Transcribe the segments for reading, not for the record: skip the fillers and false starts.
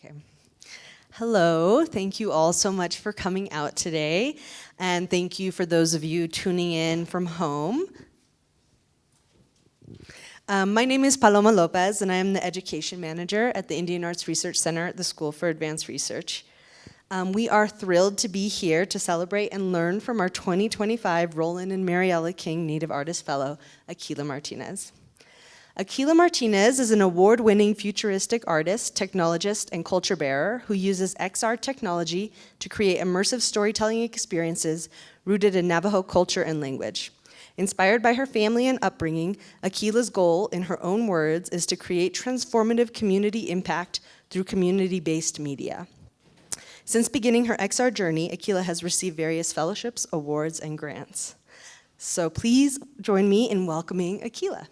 Okay. Hello, thank you all so much for coming out today, and thank you for those of you tuning in from home. My name is Paloma Lopez, and I am the Education Manager at the Indian Arts Research Center at the School for Advanced Research. We are thrilled to be here to celebrate and learn from our 2025 Rollin and Mariella King Native Artist Fellow, Akilah Martinez. Akilah Martinez is an award-winning futuristic artist, technologist, and culture bearer who uses XR technology to create immersive storytelling experiences rooted in Navajo culture and language. Inspired by her family and upbringing, Akilah's goal, in her own words, is to create transformative community impact through community-based media. Since beginning her XR journey, Akilah has received various fellowships, awards, and grants. So please join me in welcoming Akilah.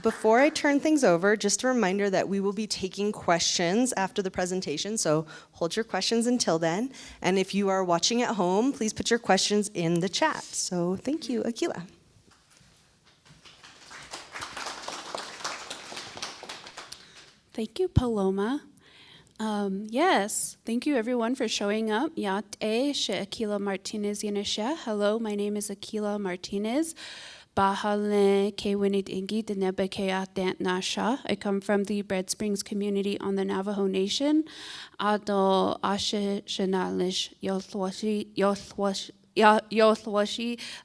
Before I turn things over, just a reminder that we will be taking questions after the presentation, so hold your questions until then. And if you are watching at home, please put your questions in the chat. So thank you, Akilah. Thank you, Paloma. Yes, thank you everyone for showing up. Yate she Akilah Martinez Yanesha. Hello, my name is Akilah Martinez. Bahale Kewinit Ingi Dinebe Keatant Nasha. I come from the Bread Springs community on the Navajo Nation. Ado Ashe Shanalish Yothwashi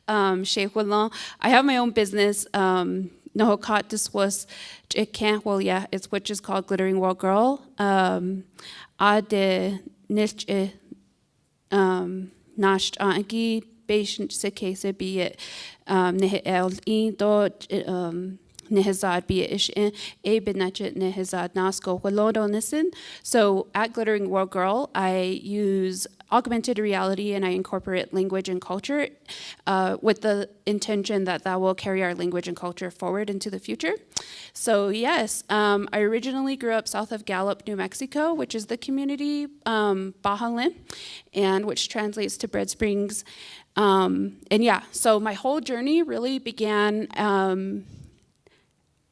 Sheikhulan. I have my own business. Nohokat this was it's which is called Glittering World Girl. Ade niche nasht anki patient se be it nehel do nehazad be ish a benachet nehazad nasko walodo listen. So at Glittering World Girl, I use augmented reality and I incorporate language and culture with the intention that will carry our language and culture forward into the future. So yes, I originally grew up south of Gallup, New Mexico, which is the community Bahale, and which translates to Bread Springs. And yeah, so my whole journey really began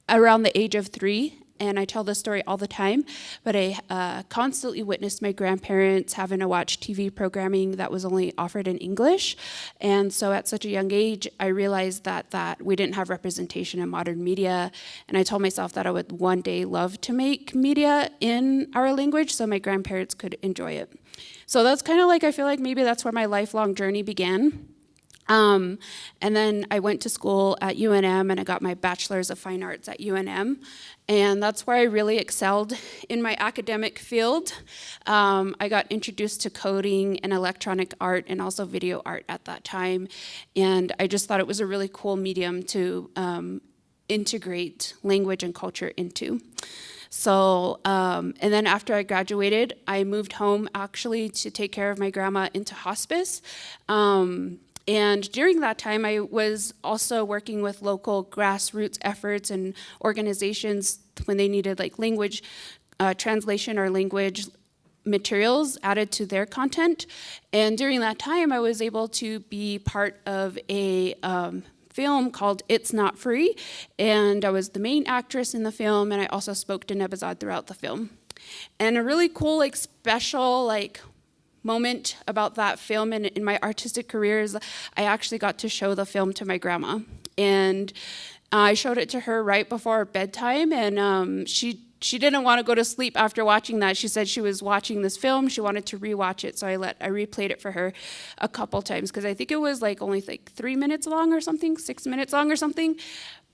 around the age of 3. And I tell this story all the time, but I constantly witnessed my grandparents having to watch TV programming that was only offered in English. And so at such a young age, I realized that we didn't have representation in modern media. And I told myself that I would one day love to make media in our language so my grandparents could enjoy it. So that's kind of like, I feel like maybe that's where my lifelong journey began. And then I went to school at UNM and I got my bachelor's of fine arts at UNM. And that's where I really excelled in my academic field. I got introduced to coding and electronic art and also video art at that time. And I just thought it was a really cool medium to integrate language and culture into. So, and then after I graduated, I moved home actually to take care of my grandma into hospice. And during that time, I was also working with local grassroots efforts and organizations when they needed like language translation or language materials added to their content. And during that time, I was able to be part of a film called It's Not Free. And I was the main actress in the film, and I also spoke to Nebazad throughout the film. And a really cool, like special, moment about that film and in my artistic career is I actually got to show the film to my grandma. And I showed it to her right before bedtime, and she didn't want to go to sleep after watching that. She said she was watching this film, she wanted to rewatch it, so I replayed it for her a couple times because I think it was only 3 minutes long or something, 6 minutes long or something.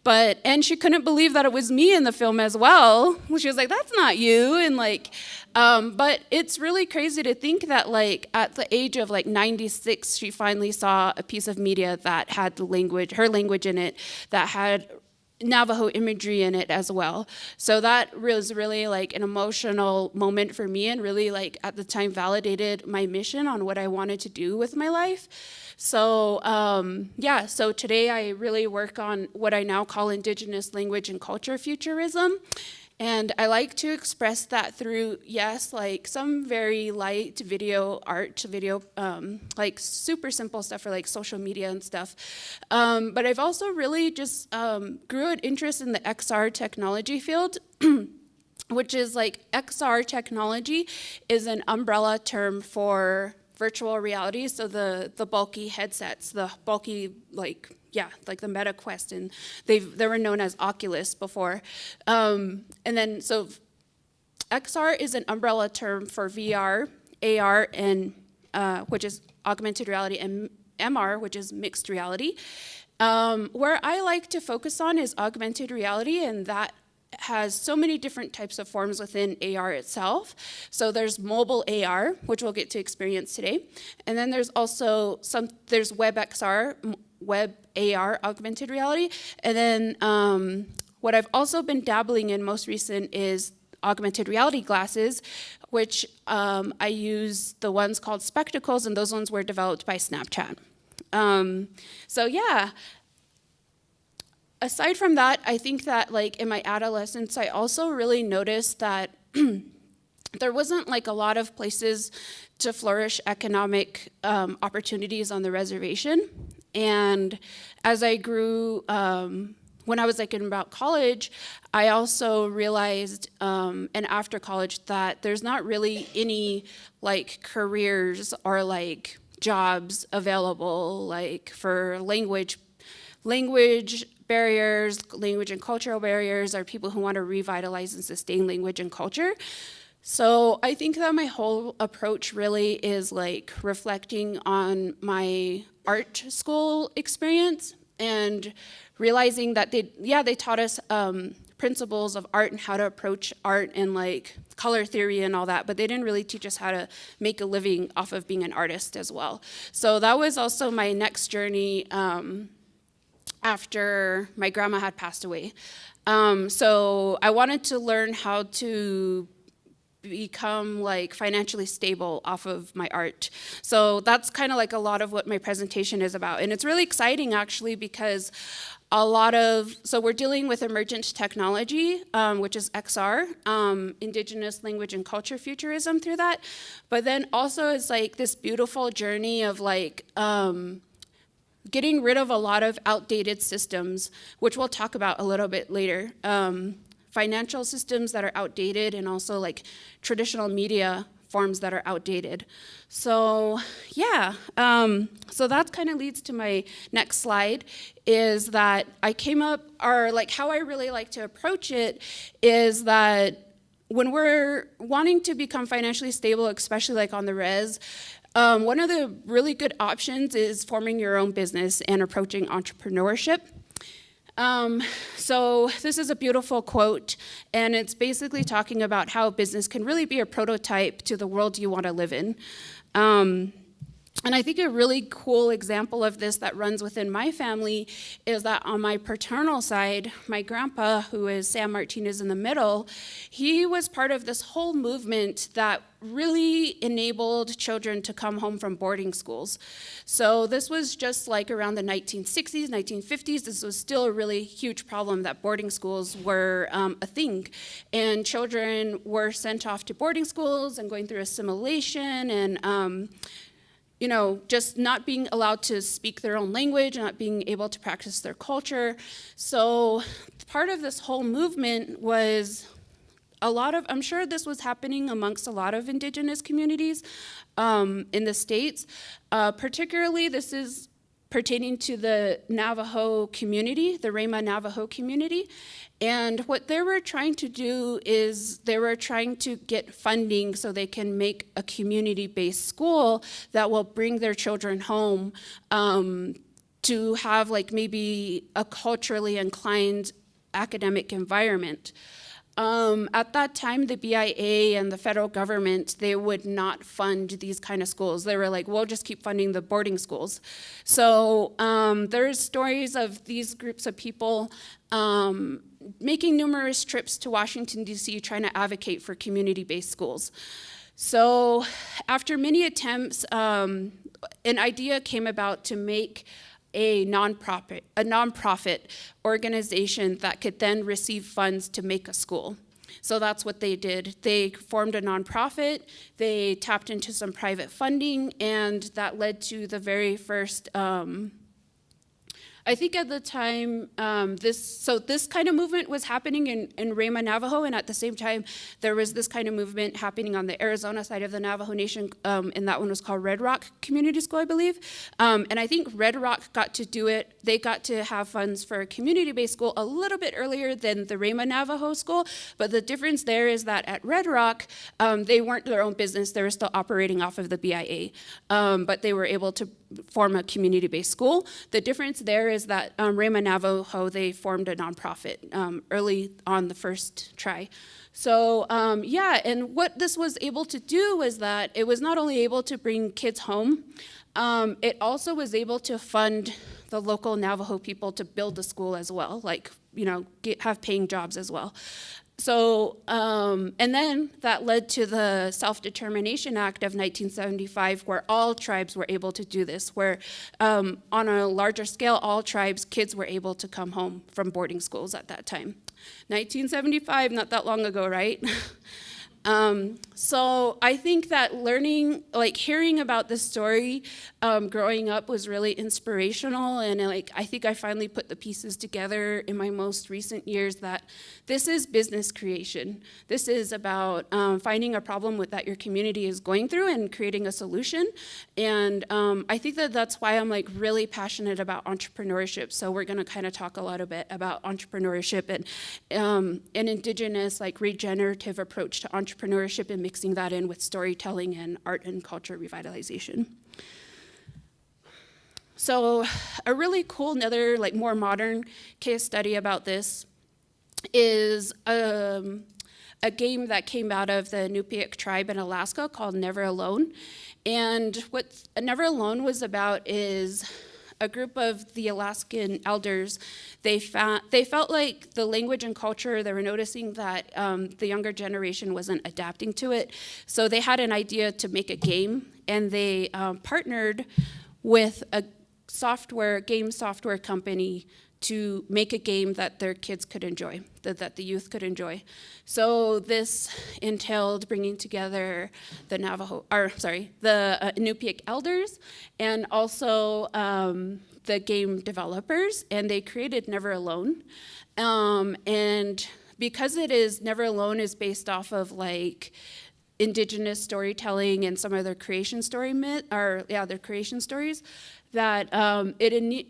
And she couldn't believe that it was me in the film as well. She was like, "That's not you," and but it's really crazy to think that at the age of 96, she finally saw a piece of media that had her language in it, that had Navajo imagery in it as well. So that was really an emotional moment for me, and really at the time validated my mission on what I wanted to do with my life. So yeah, so today I really work on what I now call Indigenous language and culture futurism. And I like to express that through, yes, like some very light video art, like super simple stuff for like social media and stuff. But I've also really just grew an interest in the XR technology field, which is like XR technology is an umbrella term for virtual reality. So the bulky headsets, the bulky like the Meta Quest, and they were known as Oculus before. And then so XR is an umbrella term for VR, AR, and which is augmented reality, and MR, which is mixed reality. Where I like to focus on is augmented reality, and that has so many different types of forms within AR itself. So there's mobile AR, which we'll get to experience today. And then there's also there's WebXR, Web AR, augmented reality. And then what I've also been dabbling in most recent is augmented reality glasses, which I use the ones called spectacles, and those ones were developed by Snapchat. So yeah. Aside from that, I think that like in my adolescence, I also really noticed that there wasn't like a lot of places to flourish economic opportunities on the reservation. And as I grew, when I was like in about college, I also realized, and after college, that there's not really any like careers or like jobs available like for language barriers, language and cultural barriers, are people who want to revitalize and sustain language and culture. So I think that my whole approach really is like reflecting on my art school experience and realizing that they taught us principles of art and how to approach art and like color theory and all that, but they didn't really teach us how to make a living off of being an artist as well. So that was also my next journey after my grandma had passed away. So I wanted to learn how to become like financially stable off of my art. So that's kind of like a lot of what my presentation is about. And it's really exciting actually because so we're dealing with emergent technology, which is XR, indigenous language and culture futurism through that. But then also it's like this beautiful journey of like, getting rid of a lot of outdated systems, which we'll talk about a little bit later. Financial systems that are outdated, and also like traditional media forms that are outdated. So yeah, so that kind of leads to my next slide, is that I came up, or like how I really like to approach it is that when we're wanting to become financially stable, especially like on the res, one of the really good options is forming your own business and approaching entrepreneurship. So this is a beautiful quote, and it's basically talking about how business can really be a prototype to the world you want to live in. And I think a really cool example of this that runs within my family is that on my paternal side, my grandpa, who is Sam Martinez in the middle, he was part of this whole movement that really enabled children to come home from boarding schools. So this was just like around the 1960s, 1950s. This was still a really huge problem that boarding schools were a thing. And children were sent off to boarding schools and going through assimilation and just not being allowed to speak their own language, not being able to practice their culture. So part of this whole movement was I'm sure this was happening amongst a lot of indigenous communities in the States. Particularly, this is pertaining to the Navajo community, the Rema Navajo community. And what they were trying to do is they were trying to get funding so they can make a community-based school that will bring their children home to have like maybe a culturally inclined academic environment. At that time, the BIA and the federal government, they would not fund these kind of schools. They were like, we'll just keep funding the boarding schools. So there's stories of these groups of people making numerous trips to Washington, D.C., trying to advocate for community-based schools. So after many attempts, an idea came about to make a nonprofit organization that could then receive funds to make a school. So that's what they did. They formed a nonprofit, they tapped into some private funding, and that led to the very first, I think at the time, this kind of movement was happening in Rama, Navajo, and at the same time, there was this kind of movement happening on the Arizona side of the Navajo Nation, and that one was called Red Rock Community School, I believe. And I think Red Rock got to do it, they got to have funds for a community-based school a little bit earlier than the Rama Navajo school, but the difference there is that at Red Rock, they weren't their own business, they were still operating off of the BIA, but they were able to form a community-based school. The difference there is that Rama Navajo, they formed a nonprofit early on the first try. So yeah, and what this was able to do was that it was not only able to bring kids home, it also was able to fund the local Navajo people to build the school as well, like, you know, have paying jobs as well. So, and then that led to the Self-Determination Act of 1975, where all tribes were able to do this, where on a larger scale, all tribes, kids were able to come home from boarding schools at that time. 1975, not that long ago, right? So I think that learning, like hearing about this story growing up was really inspirational, and like I think I finally put the pieces together in my most recent years that this is business creation. This is about finding a problem that your community is going through and creating a solution. And I think that that's why I'm like really passionate about entrepreneurship. So we're gonna kind of talk a little bit about entrepreneurship and an indigenous like regenerative approach to entrepreneurship and mixing that in with storytelling and art and culture revitalization. So a really cool, another like more modern case study about this is a game that came out of the Inupiaq tribe in Alaska called Never Alone. And what Never Alone was about is a group of the Alaskan elders, they felt like the language and culture, they were noticing that the younger generation wasn't adapting to it. So they had an idea to make a game, and they partnered with a game software company to make a game that their kids could enjoy, that the youth could enjoy. So this entailed bringing together the Inupiaq elders and also the game developers, and they created Never Alone. And because Never Alone is based off of like indigenous storytelling and some of their creation their creation stories, that it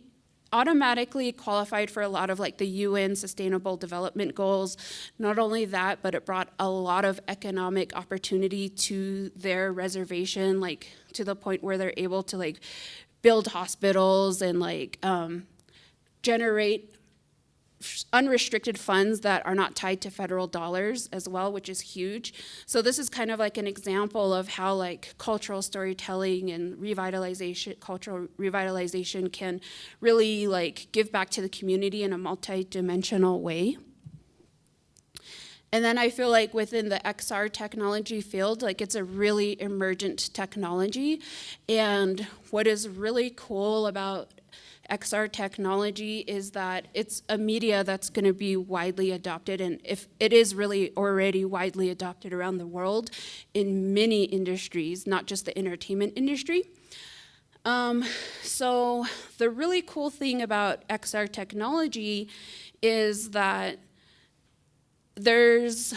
automatically qualified for a lot of like the UN Sustainable Development Goals. Not only that, but it brought a lot of economic opportunity to their reservation, like to the point where they're able to like build hospitals and like generate unrestricted funds that are not tied to federal dollars as well, which is huge. So this is kind of like an example of how like cultural storytelling and cultural revitalization can really like give back to the community in a multi-dimensional way. And then I feel like within the XR technology field, like it's a really emergent technology. And what is really cool about XR technology is that it's a media that's going to be widely adopted, and if it is really already widely adopted around the world in many industries, not just the entertainment industry. So the really cool thing about XR technology is that there's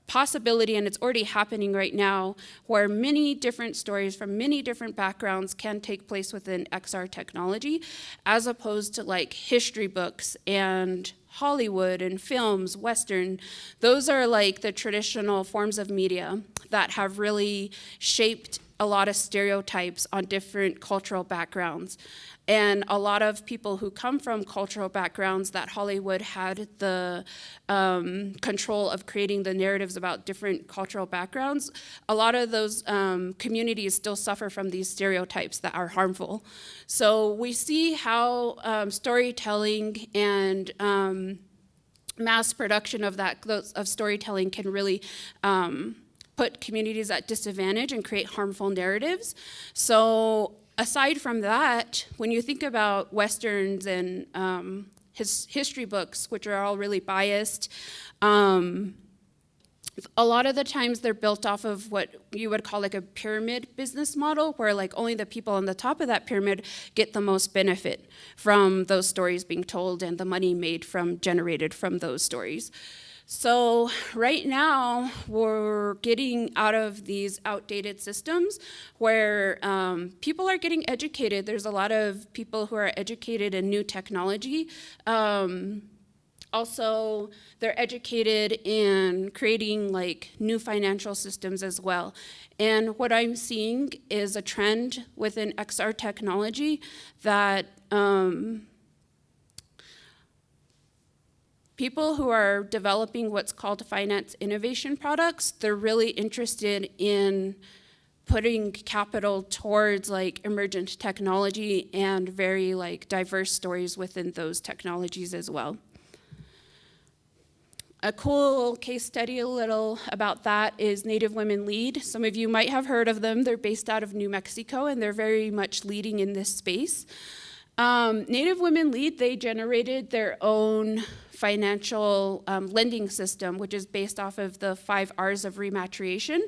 possibility, and it's already happening right now, where many different stories from many different backgrounds can take place within XR technology, as opposed to like history books and Hollywood and films, Western. Those are like the traditional forms of media that have really shaped a lot of stereotypes on different cultural backgrounds. And a lot of people who come from cultural backgrounds that Hollywood had the control of creating the narratives about different cultural backgrounds, a lot of those communities still suffer from these stereotypes that are harmful. So we see how storytelling and mass production of storytelling can really put communities at disadvantage and create harmful narratives. So aside from that, when you think about Westerns and history books, which are all really biased, a lot of the times they're built off of what you would call like a pyramid business model, where like only the people on the top of that pyramid get the most benefit from those stories being told and the money generated from those stories. So right now, we're getting out of these outdated systems where people are getting educated. There's a lot of people who are educated in new technology. Also, they're educated in creating like new financial systems as well. And what I'm seeing is a trend within XR technology that people who are developing what's called finance innovation products, they're really interested in putting capital towards like emergent technology and very like diverse stories within those technologies as well. A cool case study a little about that is Native Women Lead. Some of you might have heard of them. They're based out of New Mexico, and they're very much leading in this space. Native Women Lead, they generated their own financial lending system, which is based off of the 5 R's of rematriation,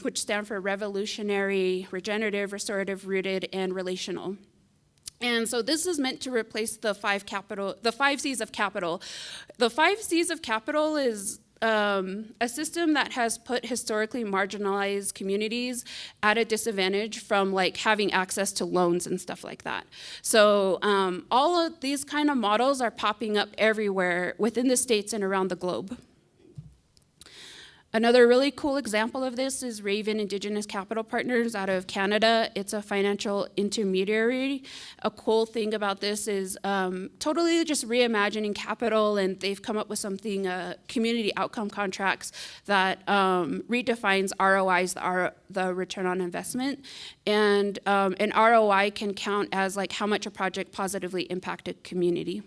which stand for revolutionary, regenerative, restorative, rooted, and relational. And so this is meant to replace the 5 C's of capital. The 5 C's of capital is a system that has put historically marginalized communities at a disadvantage from like having access to loans and stuff like that. So all of these kind of models are popping up everywhere within the states and around the globe. Another really cool example of this is Raven Indigenous Capital Partners out of Canada. It's a financial intermediary. A cool thing about this is totally just reimagining capital, and they've come up with something, community outcome contracts that redefines ROIs, the return on investment. And an ROI can count as like how much a project positively impacted community.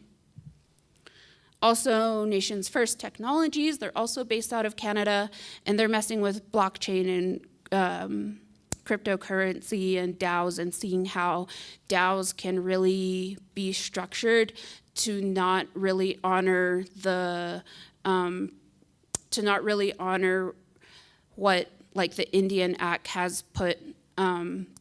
Also, Nations First Technologies, they're also based out of Canada, and they're messing with blockchain and cryptocurrency and DAOs, and seeing how DAOs can really be structured to not really honor what like the Indian Act has put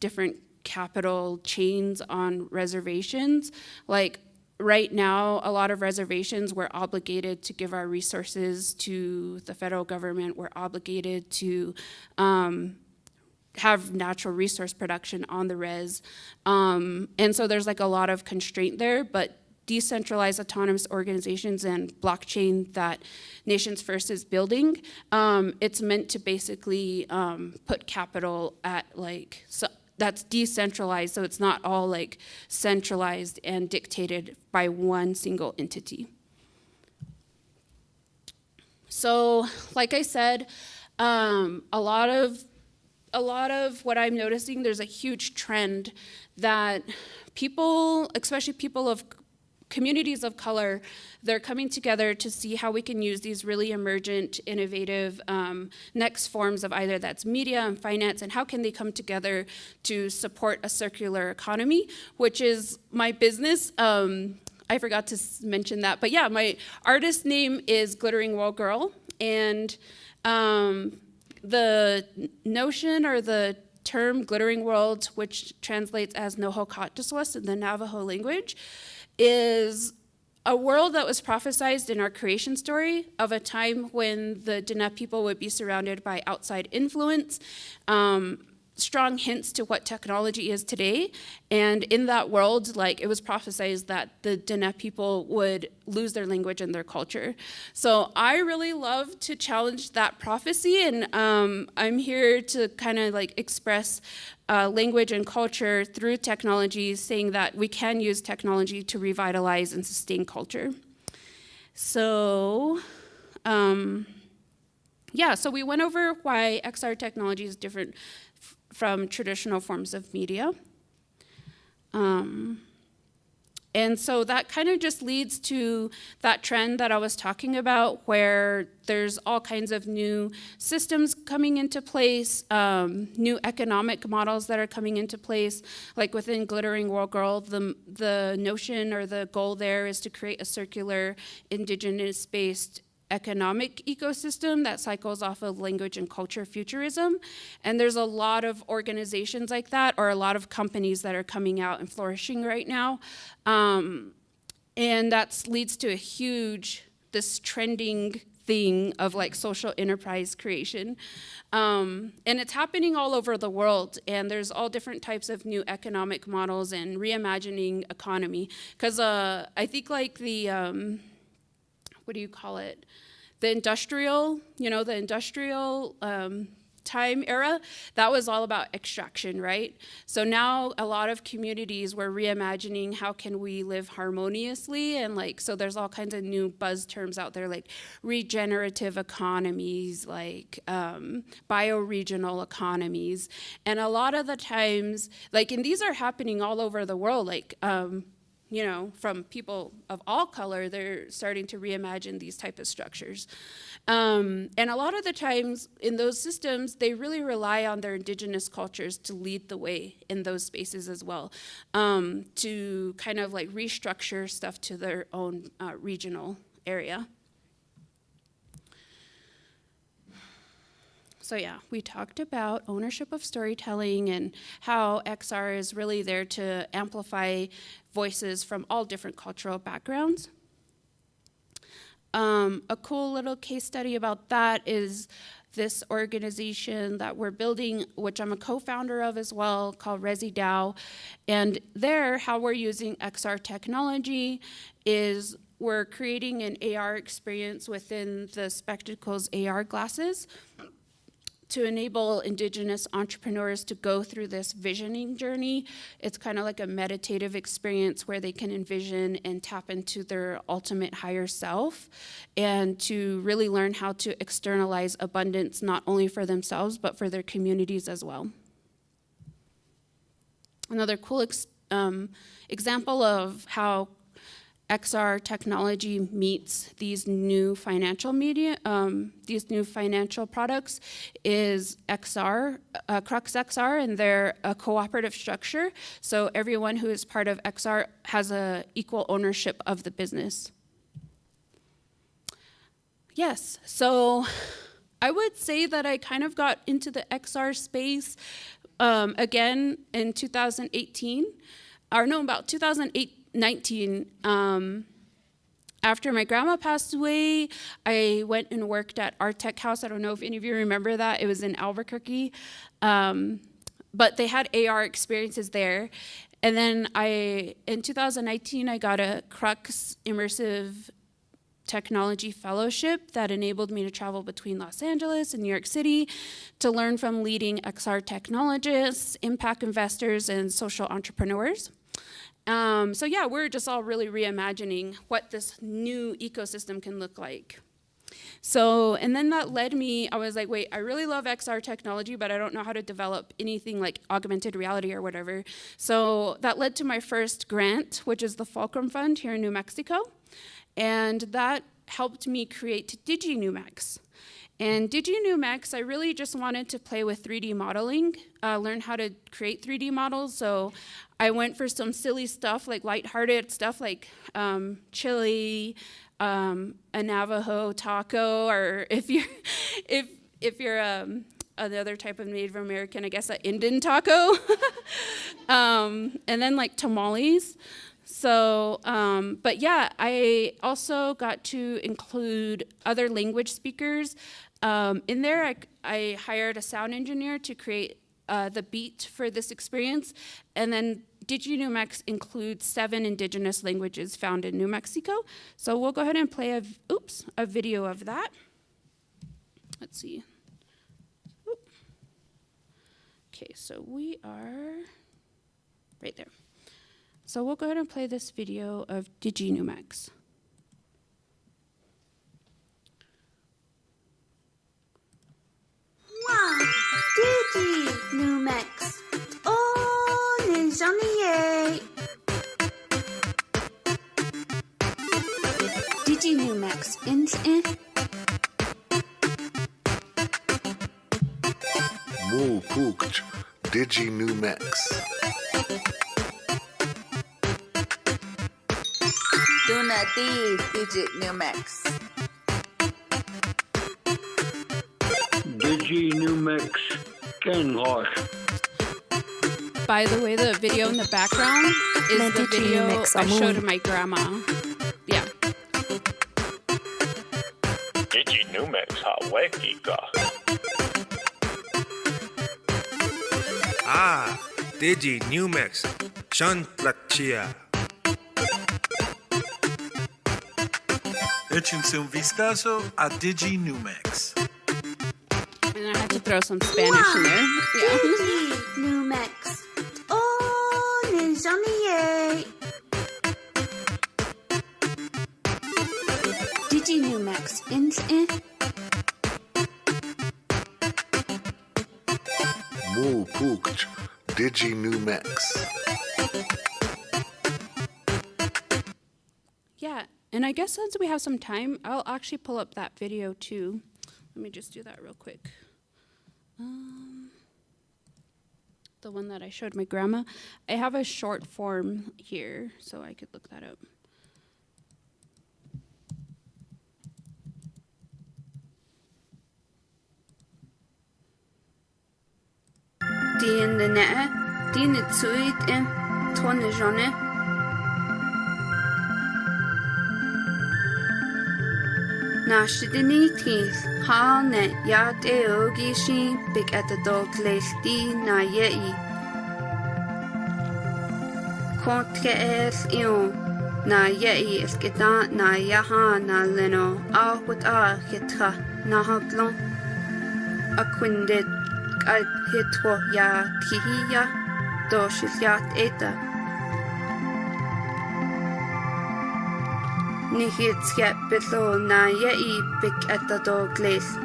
different capital chains on reservations. Like, right now, a lot of reservations, we're obligated to give our resources to the federal government. We're obligated to have natural resource production on the res. And so there's like a lot of constraint there, but decentralized autonomous organizations and blockchain that Nations First is building, it's meant to basically put capital at like, that's decentralized, so it's not all like centralized and dictated by one single entity. So, like I said, a lot of what I'm noticing, there's a huge trend that people, especially people of communities of color, they're coming together to see how we can use these really emergent, innovative next forms of either that's media and finance, and how can they come together to support a circular economy, which is my business. I forgot to mention that, but yeah, my artist name is Glittering World Girl, and the notion or the term Glittering World, which translates as Nohokatiswas in the Navajo language, is a world that was prophesized in our creation story of a time when the Diné people would be surrounded by outside influence, strong hints to what technology is today. And in that world, like, it was prophesized that the Diné people would lose their language and their culture. So I really love to challenge that prophecy, and I'm here to kind of like express language and culture through technology, saying that we can use technology to revitalize and sustain culture. So, yeah, so we went over why XR technology is different from traditional forms of media. And so that kind of just leads to that trend that I was talking about, where there's all kinds of new systems coming into place, new economic models that are coming into place. Like within Glittering World Girl, the notion or the goal there is to create a circular, indigenous-based economic ecosystem that cycles off of language and culture futurism. And there's a lot of organizations like that, or a lot of companies that are coming out and flourishing right now. And that leads to this trending thing of like social enterprise creation. And it's happening all over the world, and there's all different types of new economic models and reimagining economy. Because I think like the, what do you call it? The industrial time era, that was all about extraction, right? So now a lot of communities were reimagining how can we live harmoniously, and like, so there's all kinds of new buzz terms out there like regenerative economies, like bioregional economies. And a lot of the times, like, and these are happening all over the world, like, from people of all color, they're starting to reimagine these type of structures. And a lot of the times in those systems, they really rely on their indigenous cultures to lead the way in those spaces as well, to kind of like restructure stuff to their own regional area. So yeah, we talked about ownership of storytelling and how XR is really there to amplify voices from all different cultural backgrounds. A cool little case study about that is this organization that we're building, which I'm a co-founder of as well, called ResiDAO. And there, how we're using XR technology is we're creating an AR experience within the Spectacles AR glasses to enable Indigenous entrepreneurs to go through this visioning journey. It's kind of like a meditative experience where they can envision and tap into their ultimate higher self, and to really learn how to externalize abundance, not only for themselves, but for their communities as well. Another cool example of how XR technology meets these new financial these new financial products is XR, Crux XR, and they're a cooperative structure. So everyone who is part of XR has an equal ownership of the business. Yes, so I would say that I kind of got into the XR space again in 2018, or no, about 2019. After my grandma passed away, I went and worked at Art Tech House. I don't know if any of you remember that. It was in Albuquerque. But they had AR experiences there. And then in 2019, I got a Crux immersive technology fellowship that enabled me to travel between Los Angeles and New York City to learn from leading XR technologists, impact investors, and social entrepreneurs. So yeah, we're just all really reimagining what this new ecosystem can look like. So, and then that led me, I was like, wait, I really love XR technology, but I don't know how to develop anything like augmented reality or whatever. So that led to my first grant, which is the Fulcrum Fund here in New Mexico. And that helped me create DigiNewMex. And DigiNewMex, I really just wanted to play with 3D modeling, learn how to create 3D models. So I went for some silly stuff, like lighthearted stuff, like chili, a Navajo taco, or if you're another type of Native American, I guess an Indian taco, and then like tamales. So, but yeah, I also got to include other language speakers. In there, I hired a sound engineer to create the beat for this experience. And then DigiNewMex includes 7 indigenous languages found in New Mexico. So we'll go ahead and play a video of that. Let's see. Oop. Okay, so we are right there. So we'll go ahead and play this video of DigiNewMex. Wow, DigiNewMex. Oh, 年上的耶 DigiNewMex ins in. Moo cooked DigiNewMex. Do not DigiNewMex. Digi New Mix Kenhosh. By the way, the video in the background is the Digi video Mix I Amul. showed my grandma. Yeah. Digi New Mix Hawekika. Ah, Digi New Mix Shantlachia. Échense un vistazo a Digi New Mix. And I had to throw some Spanish in there. Yeah. Digi New Mix. Oh, Ninjaniye. Digi New Mix. Moo Pooked Digi New Mix. Yeah, and I guess since we have some time, I'll actually pull up that video too. Let me just do that real quick. The one that I showed my grandma. I have a short form here, so I could look that up. Diné, Diné tsuit in Tonejone. Nashidini teeth, ha ne yat eogi shi, big at the dog lace di na yei. Kotke ion, na yei is geta na yaha na leno, ahut hitra, na haglon. Aquindit, I hitwo ya tihiya, doshilят eta. Nihitskep below na yei big at the dog lace.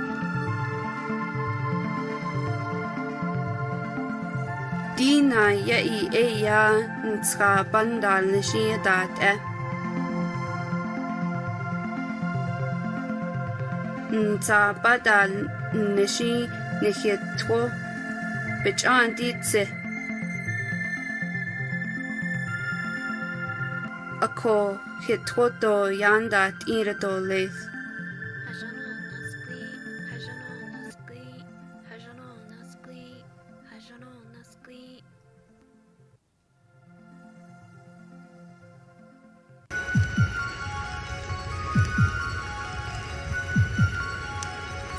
Dina yei eya nska bandal nishi dat Nsa badal nishi nihitwo bichon ditse. Ako hitwoto yanda irato lace.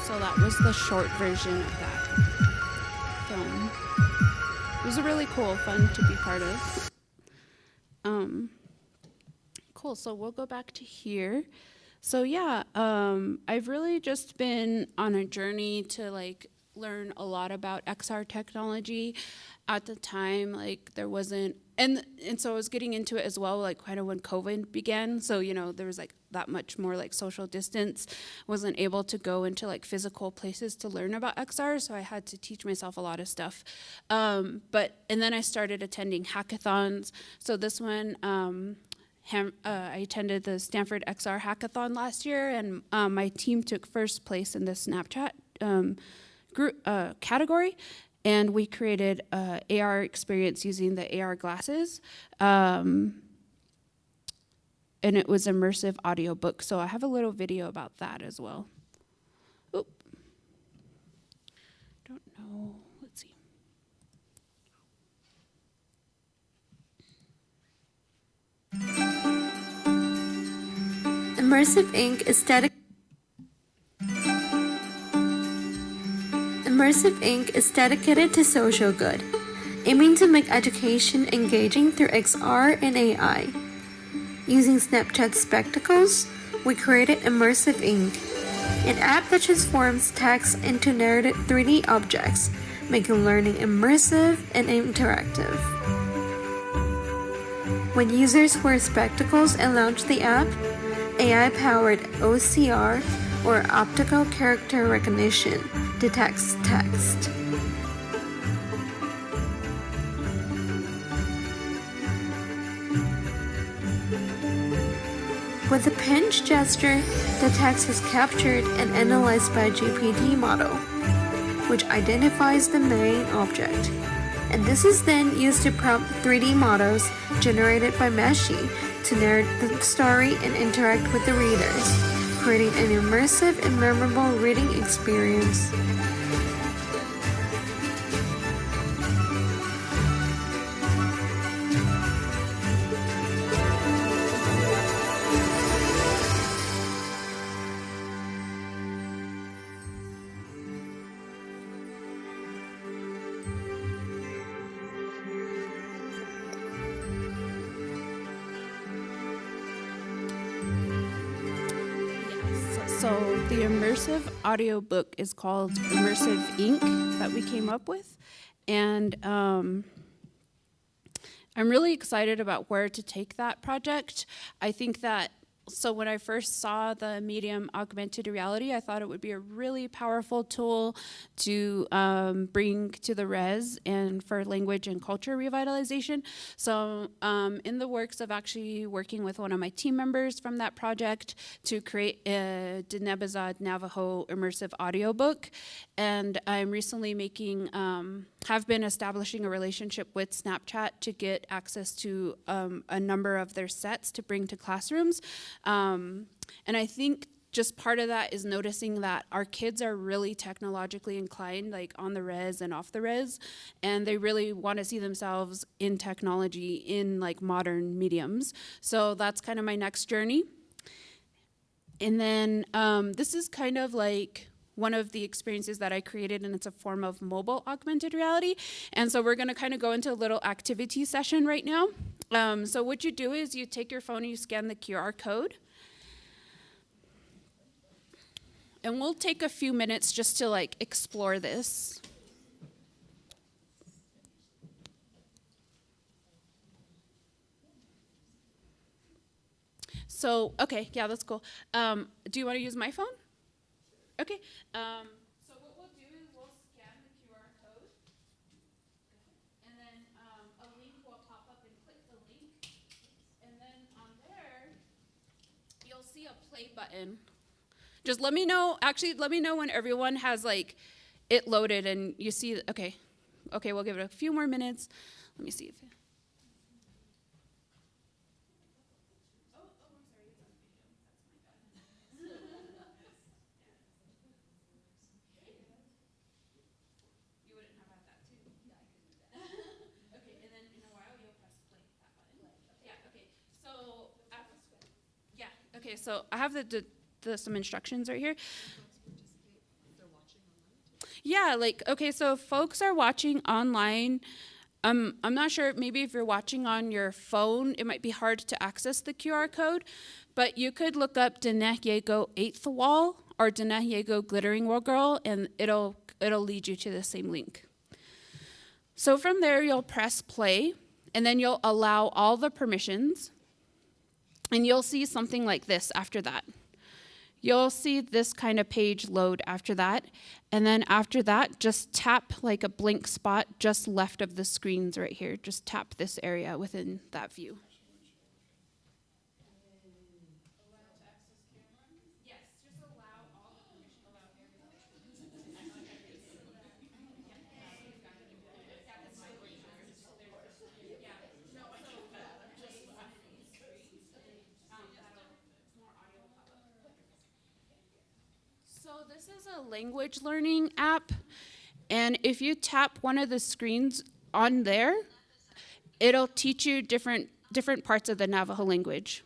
So that was the short version of that film. It was really cool, fun to be part of. Cool, so we'll go back to here. So yeah, I've really just been on a journey to like learn a lot about XR technology. At the time, like there wasn't, and so I was getting into it as well, like kind of when COVID began. So, you know, there was like that much more like social distance. Wasn't able to go into like physical places to learn about XR, so I had to teach myself a lot of stuff. And then I started attending hackathons. So this one, I attended the Stanford XR hackathon last year, and my team took first place in the Snapchat group category. And we created an AR experience using the AR glasses. And it was immersive audiobook. So I have a little video about that as well. Oop. Don't know. Let's see. Immersive Inc. is dedicated to social good, aiming to make education engaging through XR and AI. Using Snapchat spectacles, we created Immersive Inc., an app that transforms text into narrated 3D objects, making learning immersive and interactive. When users wear spectacles and launch the app, AI-powered OCR, or optical character recognition, detects text. With a pinch gesture, the text is captured and analyzed by a GPT model, which identifies the main object. And this is then used to prompt 3D models generated by Meshi to narrate the story and interact with the readers, creating an immersive and memorable reading experience. So the immersive audiobook is called Immersive Inc. that we came up with. And I'm really excited about where to take that project. I think that, so when I first saw the medium augmented reality, I thought it would be a really powerful tool to bring to the res and for language and culture revitalization. So in the works of actually working with one of my team members from that project to create a Diné Navajo immersive audiobook. And I'm recently making, have been establishing a relationship with Snapchat to get access to a number of their sets to bring to classrooms. And I think just part of that is noticing that our kids are really technologically inclined, like on the res and off the res, and they really want to see themselves in technology in like modern mediums. So that's kind of my next journey. And then this is kind of like one of the experiences that I created, and it's a form of mobile augmented reality. And so we're gonna kind of go into a little activity session right now. So what you do is you take your phone and you scan the QR code. And we'll take a few minutes just to like explore this. So, okay, yeah, that's cool. Do you want to use my phone? Okay. So what we'll do is we'll scan the QR code, and then a link will pop up and click the link, and then on there you'll see a play button. Just let me know. Actually, let me know when everyone has like it loaded and you see. Okay, okay, we'll give it a few more minutes. Let me see if. Okay, so I have some instructions right here. Yeah, like, okay, so folks are watching online. I'm not sure, maybe if you're watching on your phone, it might be hard to access the QR code, but you could look up Diné Yego 8th Wall or Diné Yego Glittering World Girl, and it'll lead you to the same link. So from there, you'll press play, and then you'll allow all the permissions. And you'll see something like this after that. You'll see this kind of page load after that. And then after that, just tap like a blank spot just left of the screens right here. Just tap this area within that view. Yes, just allow all the permission, allow So this is a language learning app, and if you tap one of the screens on there, it'll teach you different parts of the Navajo language.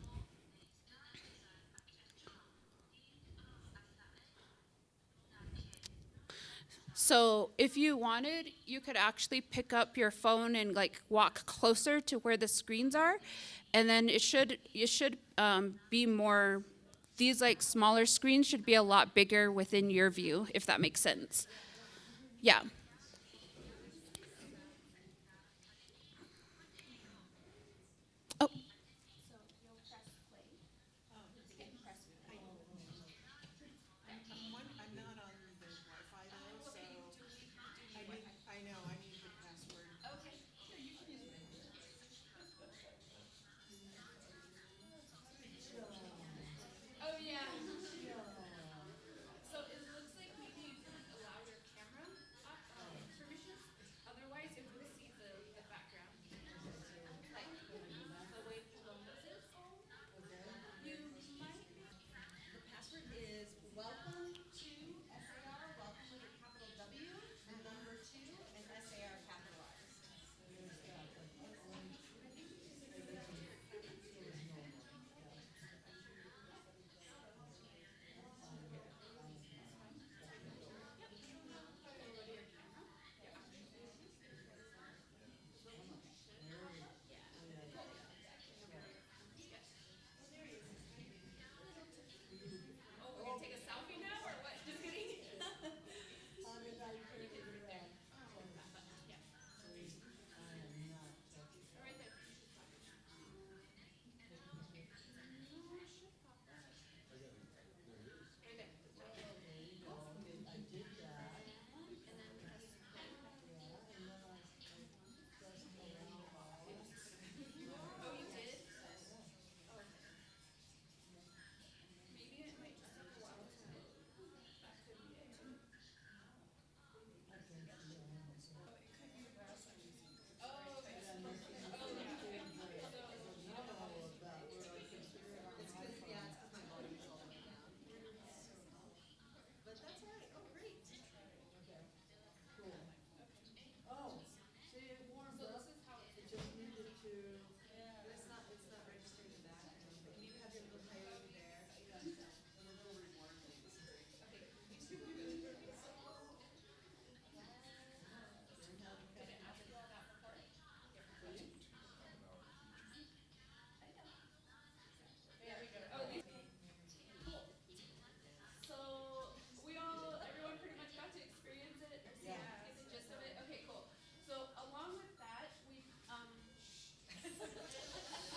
So if you wanted, you could actually pick up your phone and like walk closer to where the screens are, and then it should be more. These like smaller screens should be a lot bigger within your view, if that makes sense. Yeah. Oh.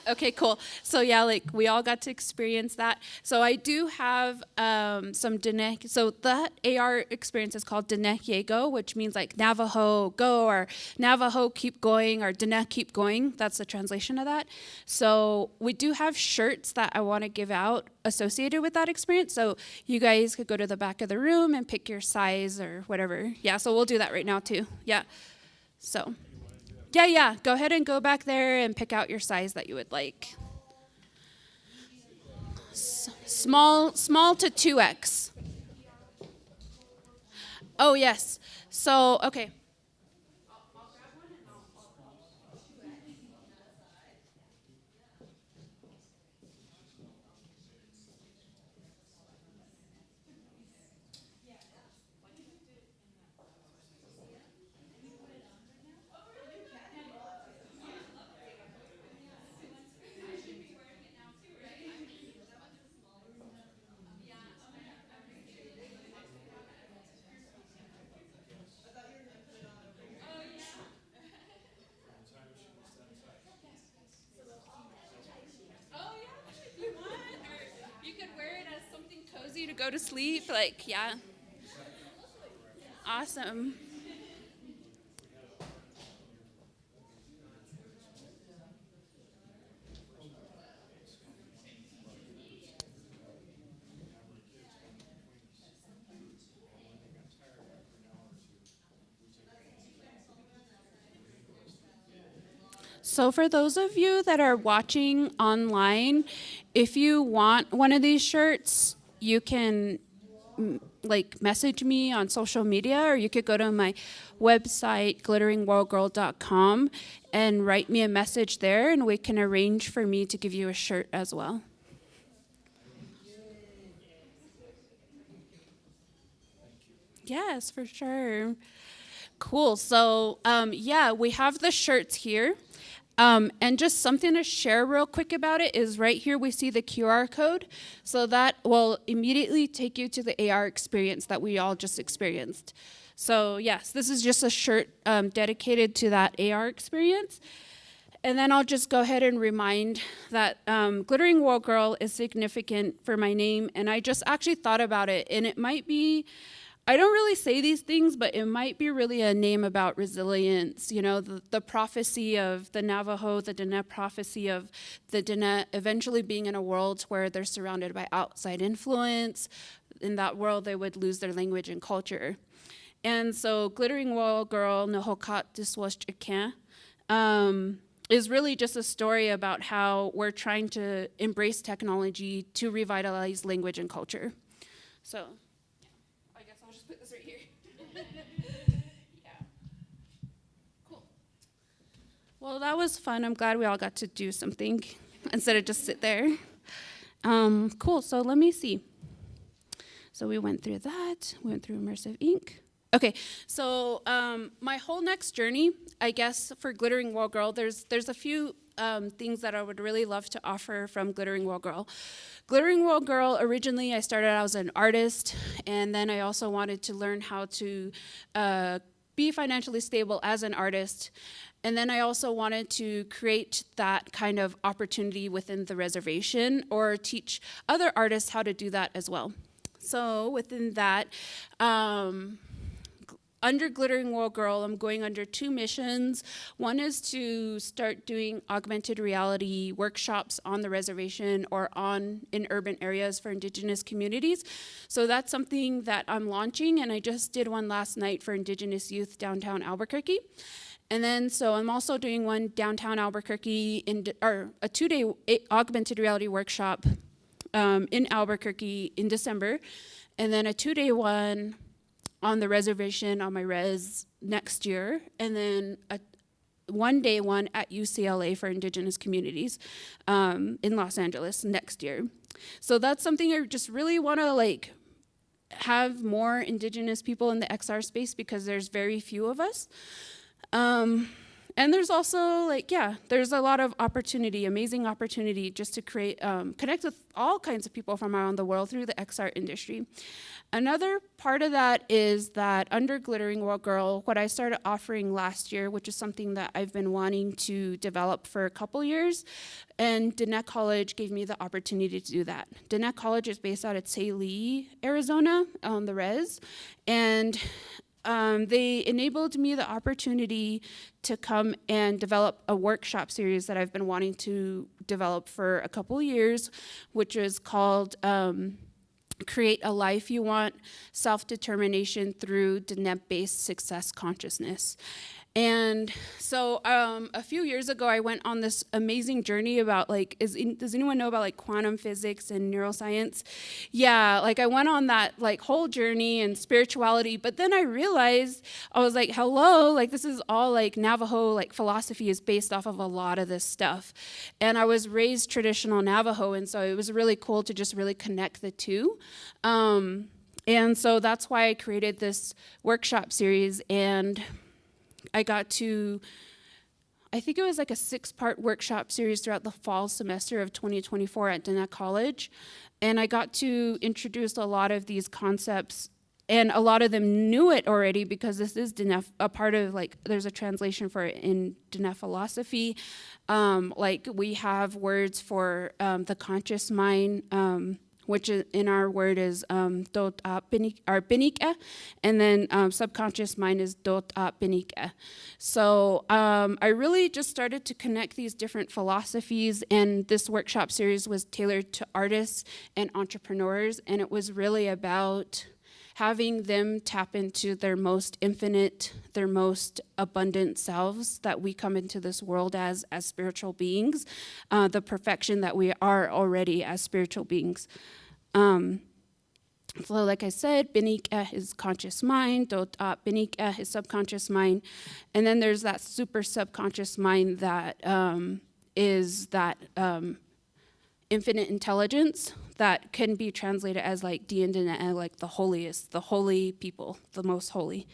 Okay, cool. So yeah, like we all got to experience that. So I do have some Diné. So that AR experience is called Diné Go, which means like Navajo go or Navajo keep going or Diné keep going. That's the translation of that. So we do have shirts that I want to give out associated with that experience. So you guys could go to the back of the room and pick your size or whatever. Yeah, so we'll do that right now too. Yeah. So. Yeah. Go ahead and go back there and pick out your size that you would like. Small to 2X. Oh, yes. So, okay. To go to sleep, like, yeah. Awesome. So for those of you that are watching online, if you want one of these shirts, you can like message me on social media, or you could go to my website, glitteringworldgirl.com, and write me a message there, and we can arrange for me to give you a shirt as well. Yes, for sure. Cool. So, yeah, we have the shirts here. And just something to share real quick about it is right here we see the QR code. So that will immediately take you to the AR experience that we all just experienced. So yes, this is just a shirt dedicated to that AR experience. And then I'll just go ahead and remind that Glittering World Girl is significant for my name. And I just actually thought about it, and it might be, I don't really say these things, but it might be really a name about resilience. You know, the prophecy of the Navajo, the Diné prophecy of the Diné eventually being in a world where they're surrounded by outside influence. In that world, they would lose their language and culture. And so Glittering World Girl, Nohokat Diswashchikin, is really just a story about how we're trying to embrace technology to revitalize language and culture. So. Put this right here. Yeah. Cool. Well, that was fun. I'm glad we all got to do something instead of just sit there. Cool. So let me see. So we went through that. We went through immersive ink. Okay. So my whole next journey, I guess, for Glittering World Girl, there's a few things that I would really love to offer from Glittering World Girl. Glittering World Girl, originally I started out as an artist, and then I also wanted to learn how to be financially stable as an artist. And then I also wanted to create that kind of opportunity within the reservation or teach other artists how to do that as well. So within that, under Glittering World Girl, I'm going under 2 missions. One is to start doing augmented reality workshops on the reservation or in urban areas for Indigenous communities. So that's something that I'm launching, and I just did one last night for Indigenous youth downtown Albuquerque. And then, so I'm also doing one downtown Albuquerque, or a 2-day augmented reality workshop in Albuquerque in December, and then a 2-day one on the reservation on my res next year, and then a 1-day one at UCLA for Indigenous communities in Los Angeles next year. So that's something I just really want to have more Indigenous people in the XR space because there's very few of us. And there's also there's a lot of opportunity, amazing opportunity just to create, connect with all kinds of people from around the world through the XR industry. Another part of that is that under Glittering World Girl, what I started offering last year, which is something that I've been wanting to develop for a couple years, and Diné College gave me the opportunity to do that. Diné College is based out of Saline, Arizona, on the res, and they enabled me the opportunity to come and develop a workshop series that I've been wanting to develop for a couple years, which is called Create a Life You Want, Self-Determination Through Diné-Based Success Consciousness. And so a few years ago, I went on this amazing journey about does anyone know about quantum physics and neuroscience? Yeah, I went on that whole journey and spirituality, but then I realized, I was like, hello, this is all Navajo, philosophy is based off of a lot of this stuff. And I was raised traditional Navajo, and so it was really cool to just really connect the two. And so that's why I created this workshop series, and I got to, I think it was a 6-part workshop series throughout the fall semester of 2024 at Diné College. And I got to introduce a lot of these concepts, and a lot of them knew it already because this is Diné, a part of there's a translation for it in Diné philosophy. We have words for the conscious mind, which in our word is dot pinike, and then subconscious mind is dot pinike. So I really just started to connect these different philosophies, and this workshop series was tailored to artists and entrepreneurs, and it was really about having them tap into their most infinite, their most abundant selves that we come into this world as spiritual beings, the perfection that we are already as spiritual beings. So like I said, Binika is conscious mind, Binika is subconscious mind, and then there's that super subconscious mind that is that infinite intelligence that can be translated as Diné, the holiest, the holy people, the most holy.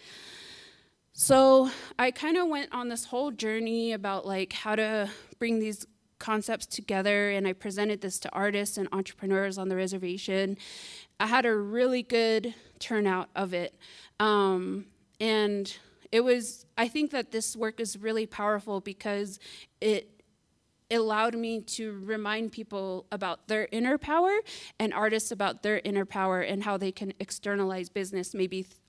So I kind of went on this whole journey about how to bring these concepts together, and I presented this to artists and entrepreneurs on the reservation. I had a really good turnout of it. And I think that this work is really powerful because it allowed me to remind people about their inner power and artists about their inner power and how they can externalize business,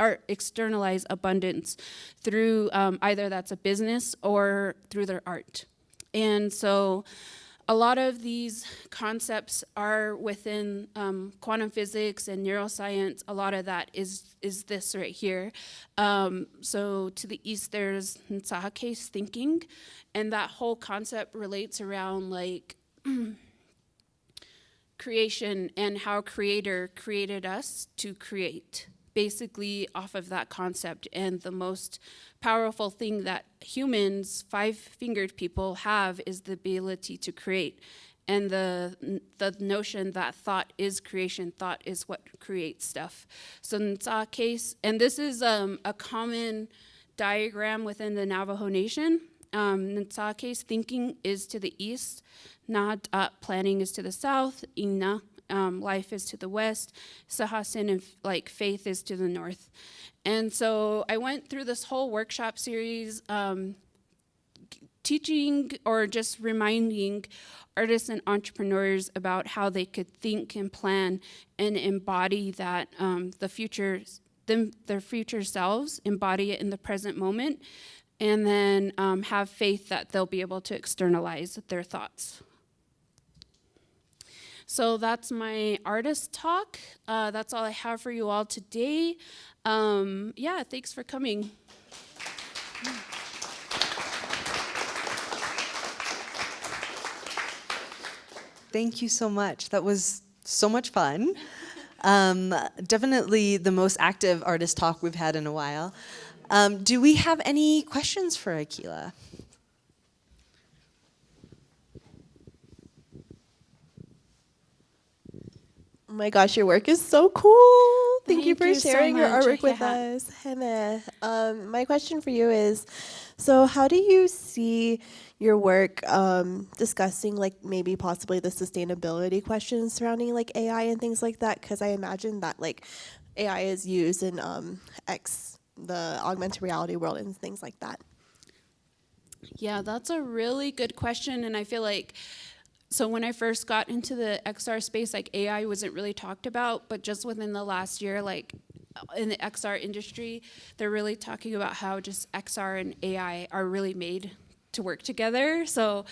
or externalize abundance through either that's a business or through their art. And so a lot of these concepts are within quantum physics and neuroscience. A lot of that is this right here. So to the east, there's case thinking, and that whole concept relates around creation and how Creator created us to create, basically off of that concept. And the most powerful thing that humans, 5-fingered people, have is the ability to create. And the notion that thought is creation, thought is what creates stuff. So in that case, and this is a common diagram within the Navajo Nation. In that case, thinking is to the east, planning is to the south, Ina, life is to the west, Sahasin, and faith is to the north. And so I went through this whole workshop series, teaching or just reminding artists and entrepreneurs about how they could think and plan and embody that their future selves, embody it in the present moment, and then have faith that they'll be able to externalize their thoughts. So that's my artist talk. That's all I have for you all today. Thanks for coming. Thank you so much. That was so much fun. Definitely the most active artist talk we've had in a while. Do we have any questions for Akilah? Oh my gosh, your work is so cool. Thank you for so sharing your much. artwork with us. My question for you is, So how do you see your work discussing like maybe possibly the sustainability questions surrounding like AI and things like that? Because I imagine that like AI is used in the augmented reality world and things like that. Yeah, that's a really good question, and I feel like, so when I first got into the XR space, like AI wasn't really talked about, but just within the last year, like in the XR industry, they're really talking about how just XR and AI are really made to work together. So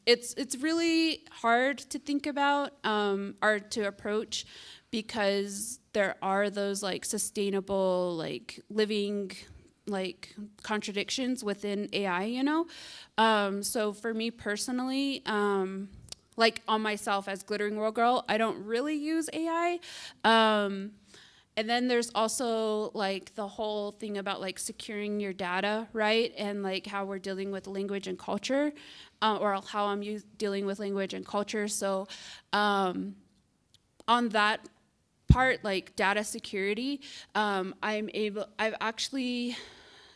it's really hard to think about or to approach, because there are those like sustainable like living like contradictions within AI, you know? So for me personally, like on myself as Glittering World Girl, I don't really use AI. And then there's also like the whole thing about like securing your data, right? And like how we're dealing with language and culture, or how I'm dealing with language and culture. So on that part, like data security, I've actually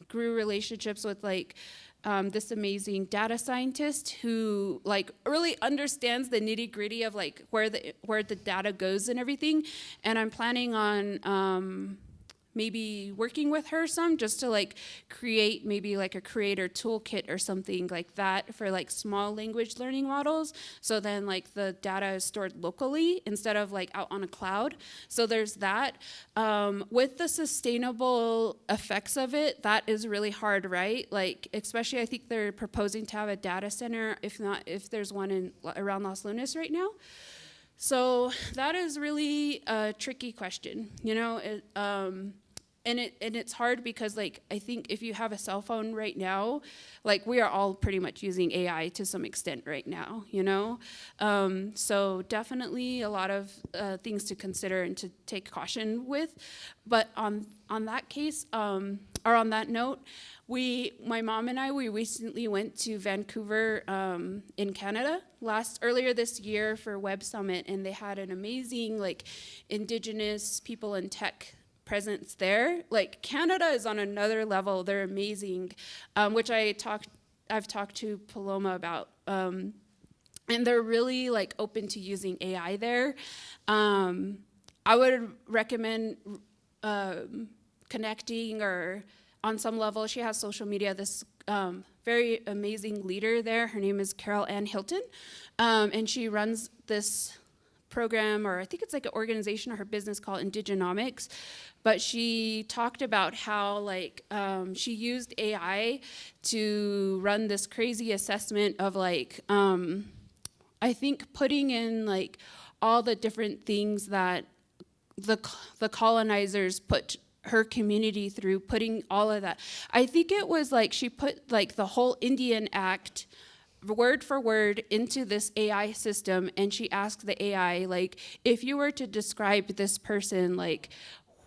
grew relationships with like this amazing data scientist who like really understands the nitty-gritty of like where the data goes and everything, and I'm planning on maybe working with her some just to like create maybe like a creator toolkit or something like that for like small language learning models. So then like the data is stored locally instead of like out on a cloud. So there's that. With the sustainable effects of it, that is really hard, right? Like especially I think they're proposing to have a data center, if there's one around Los Lunas right now. So that is really a tricky question, you know. And it's hard because like I think if you have a cell phone right now, like we are all pretty much using AI to some extent right now, you know. So definitely a lot of things to consider and to take caution with. But on that case, or on that note, my mom and I recently went to Vancouver in Canada earlier this year for Web Summit, and they had an amazing like Indigenous people in tech presence there. Like Canada is on another level. They're amazing, which I've talked to Paloma about, and they're really like open to using AI there. I would recommend connecting, or on some level, she has social media, this very amazing leader there. Her name is Carol Ann Hilton, and she runs this program, or I think it's like an organization or her business called Indigenomics. But she talked about how like she used AI to run this crazy assessment of like I think putting in like all the different things that the colonizers put her community through, putting all of that. I think it was like she put like the whole Indian Act word for word into this AI system, and she asked the AI, like, if you were to describe this person, like,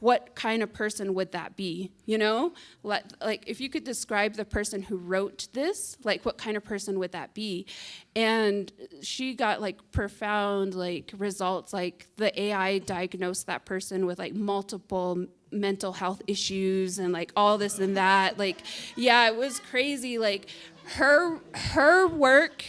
what kind of person would that be, you know? Like, if you could describe the person who wrote this, like, what kind of person would that be? And she got, like, profound, like, results. Like, the AI diagnosed that person with, like, multiple mental health issues and, like, all this and that. Like, yeah, it was crazy. Like, her work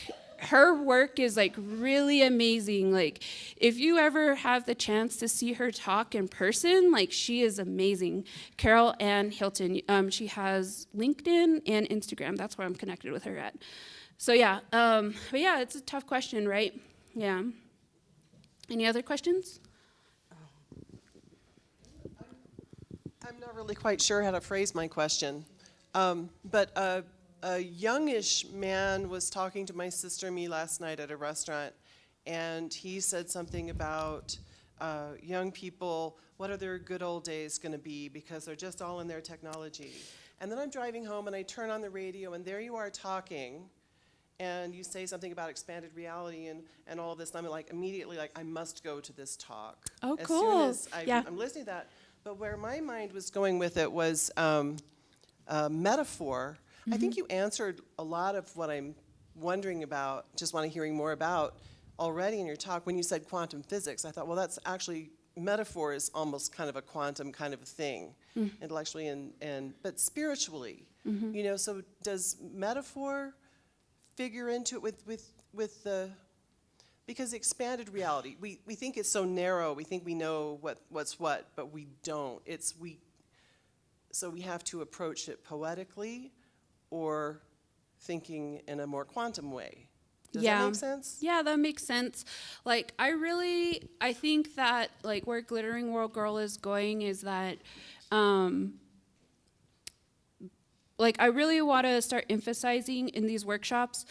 is like really amazing. Like if you ever have the chance to see her talk in person, like she is amazing. Carol Ann Hilton, she has LinkedIn and Instagram. That's where I'm connected with her at. So yeah, but yeah, it's a tough question, right? Yeah. Any other questions? I'm not really quite sure how to phrase my question, but a youngish man was talking to my sister and me last night at a restaurant, and he said something about young people, what are their good old days going to be, because they're just all in their technology. And then I'm driving home and I turn on the radio and there you are talking, and you say something about expanded reality and all of this, and I'm like immediately like, I must go to this talk. Oh, cool. As soon as I'm listening to that. But where my mind was going with it was metaphor. I think you answered a lot of what I'm wondering about, just want to hearing more about already in your talk. When you said quantum physics, I thought, well, that's actually, metaphor is almost kind of a quantum kind of a thing, intellectually but spiritually. You know, so does metaphor figure into it with the, because expanded reality, we think it's so narrow, we think we know what's what, but we don't. So we have to approach it poetically or thinking in a more quantum way. Does that make sense? Yeah, that makes sense. Like, I think that, like, where Glittering World Girl is going is that, like, I really want to start emphasizing in these workshops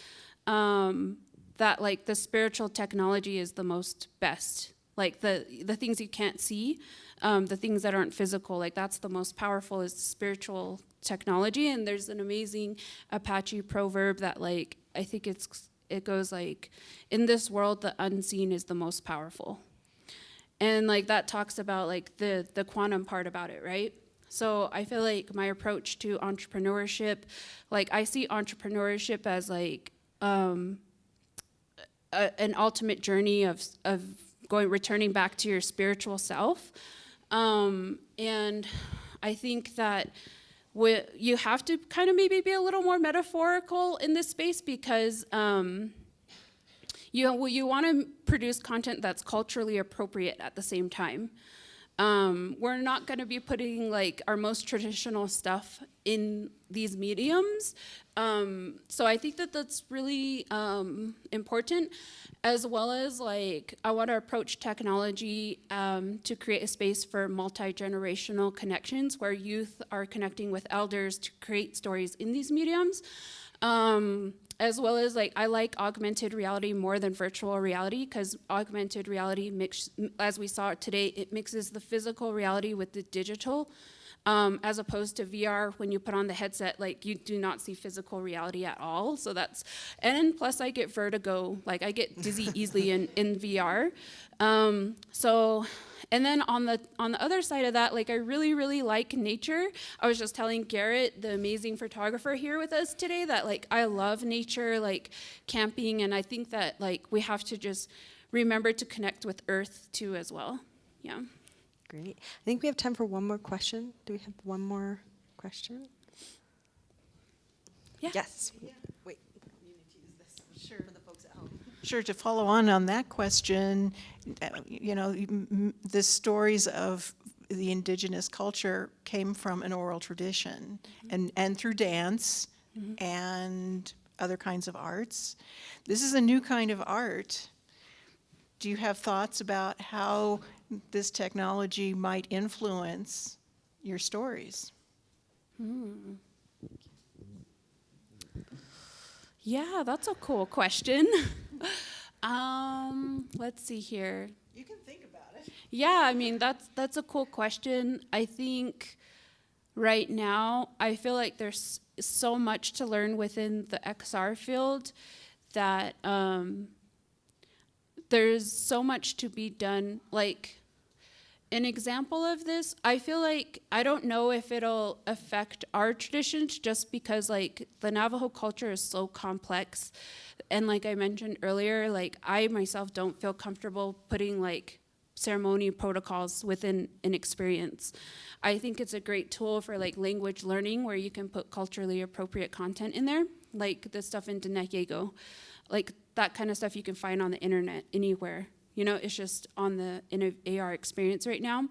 that, like, the spiritual technology is the most best. Like, the things you can't see, the things that aren't physical, like, that's the most powerful is spiritual technology. And there's an amazing Apache proverb that, like, I think it goes like, in this world, the unseen is the most powerful. And, like, that talks about, like, the quantum part about it, right? So I feel like my approach to entrepreneurship, like, I see entrepreneurship as, like, an ultimate journey of returning back to your spiritual self. And I think that you have to kind of maybe be a little more metaphorical in this space because you want to produce content that's culturally appropriate at the same time. We're not going to be putting, like, our most traditional stuff in these mediums. So I think that that's really important, as well as, like, I want to approach technology to create a space for multi-generational connections where youth are connecting with elders to create stories in these mediums. As well as, like, I like augmented reality more than virtual reality because augmented reality, as we saw today, it mixes the physical reality with the digital, as opposed to VR. When you put on the headset, like, you do not see physical reality at all. So and plus I get vertigo, like, I get dizzy easily in VR. And then on the other side of that, like, I really, really like nature. I was just telling Garrett, the amazing photographer here with us today, that, like, I love nature, like, camping, and I think that, like, we have to just remember to connect with Earth too as well. Yeah. Great. I think we have time for one more question. Do we have one more question? Yeah. Yes. Wait. You need to use this for the folks at home. Sure, to follow on that question, you know, the stories of the indigenous culture came from an oral tradition and through dance and other kinds of arts. This is a new kind of art. Do you have thoughts about how this technology might influence your stories? Yeah, that's a cool question. Let's see here. You can think about it. Yeah, I mean, that's a cool question. I think right now, I feel like there's so much to learn within the XR field that there's so much to be done. Like, an example of this, I feel like, I don't know if it'll affect our traditions just because, like, the Navajo culture is so complex. And like I mentioned earlier, like, I myself don't feel comfortable putting, like, ceremony protocols within an experience. I think it's a great tool for, like, language learning where you can put culturally appropriate content in there, like the stuff in Diné. Like, that kind of stuff you can find on the internet anywhere. You know, it's just in an AR experience right now.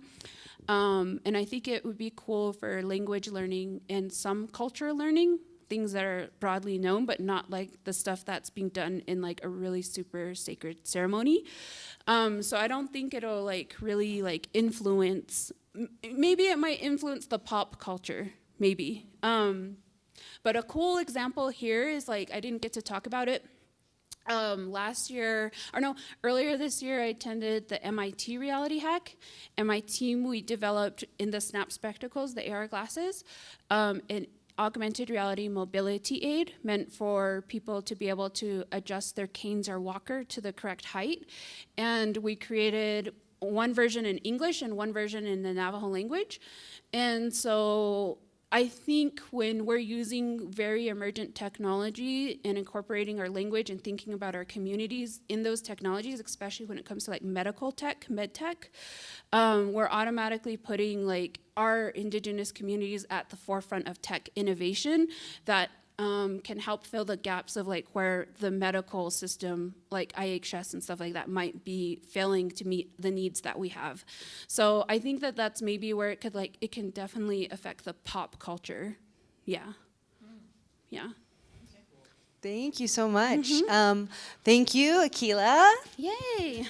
And I think it would be cool for language learning and some culture learning, things that are broadly known, but not like the stuff that's being done in, like, a really super sacred ceremony. So I don't think it'll, like, really, like, influence, maybe it might influence the pop culture, maybe. But a cool example here is, like, I didn't get to talk about it. Earlier this year, I attended the MIT Reality Hack, and my team, we developed in the Snap Spectacles, the AR glasses, an augmented reality mobility aid meant for people to be able to adjust their canes or walker to the correct height. And we created one version in English and one version in the Navajo language. And so I think when we're using very emergent technology and incorporating our language and thinking about our communities in those technologies, especially when it comes to like medical tech, med tech, we're automatically putting like our indigenous communities at the forefront of tech innovation that can help fill the gaps of like where the medical system, like IHS and stuff like that, might be failing to meet the needs that we have. So I think that that's maybe where it could like, it can definitely affect the pop culture. Yeah. Yeah. Thank you so much. Thank you, Akilah. Yay.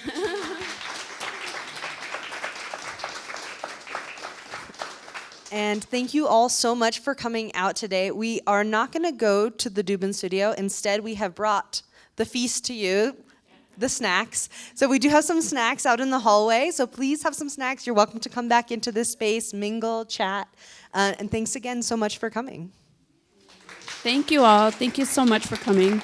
And thank you all so much for coming out today. We are not going to go to the Dubin studio. Instead, we have brought the feast to you, the snacks. So we do have some snacks out in the hallway. So please have some snacks. You're welcome to come back into this space, mingle, chat. And thanks again so much for coming. Thank you all. Thank you so much for coming.